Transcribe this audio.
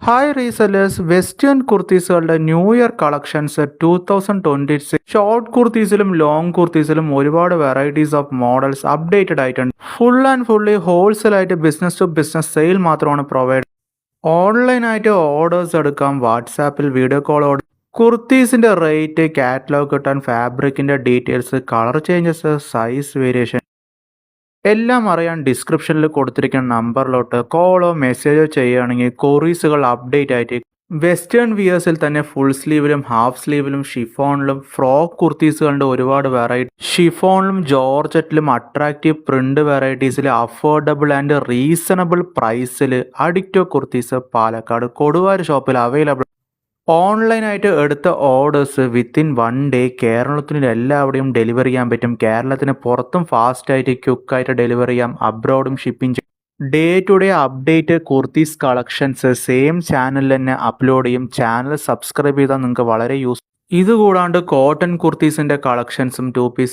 Hi resellers western കുർത്തീസുകളുടെ new year collections 2026 short കുർത്തീസിലും long കുർത്തീസിലും ഒരുപാട് വെറൈറ്റീസ് ഓഫ് മോഡൽസ് അപ്ഡേറ്റഡ് ആയിട്ടുണ്ട്. ഫുൾ ആൻഡ് ഫുള്ളി ഹോൾസെയിൽ ആയിട്ട് ബിസിനസ് ടു ബിസിനസ് സെയിൽ മാത്രമാണ് പ്രൊവൈഡ്. ഓൺലൈനായിട്ട് ഓർഡേഴ്സ് എടുക്കാം, വാട്സാപ്പിൽ വീഡിയോ കോൾ ഓർഡർ. കുർത്തീസിന്റെ റേറ്റ്, കാറ്റലോഗ് കിട്ടാൻ, ഫാബ്രിക്കിന്റെ details, colour changes, size variation എല്ലാം അറിയാൻ ഡിസ്ക്രിപ്ഷനിൽ കൊടുത്തിരിക്കുന്ന നമ്പറിലോട്ട് കോളോ മെസ്സേജോ ചെയ്യുകയാണെങ്കിൽ കൊറീസുകൾ അപ്ഡേറ്റ് ആയിട്ട് വെസ്റ്റേൺ വിയേഴ്സിൽ തന്നെ ഫുൾ സ്ലീവിലും ഹാഫ് സ്ലീവിലും ഷിഫോണിലും ഫ്രോക്ക് കുർത്തീസുകളുടെ ഒരുപാട് വെറൈറ്റി, ഷിഫോണിലും ജോർജറ്റിലും അട്രാക്റ്റീവ് പ്രിന്റ് വെറൈറ്റീസിൽ അഫോർഡബിൾ ആൻഡ് റീസണബിൾ പ്രൈസിൽ അഡിക്റ്റോ കുർത്തീസ് പാലക്കാട് കൊടുവായൂർ ഷോപ്പിൽ അവൈലബിൾ. ഓൺലൈനായിട്ട് എടുത്ത ഓർഡേഴ്സ് വിത്തിൻ 1 ഡേ കേരളത്തിന് എല്ലാവിടെയും ഡെലിവറി ചെയ്യാൻ പറ്റും. കേരളത്തിന് പുറത്തും ഫാസ്റ്റായിട്ട് ക്വിക്കായിട്ട് ഡെലിവറി ചെയ്യാം. അബ്രോഡും ഷിപ്പിംഗ് ചെയ്യും. Day to day update kurtis collections same ചാനലിൽ തന്നെ അപ്ലോഡ് ചെയ്യും. ചാനൽ സബ്സ്ക്രൈബ് ചെയ്താൽ നിങ്ങൾക്ക് വളരെ യൂസ്. ഇതുകൂടാണ്ട് കോട്ടൺ കുർത്തീസിൻ്റെ കളക്ഷൻസും 2 പീസ്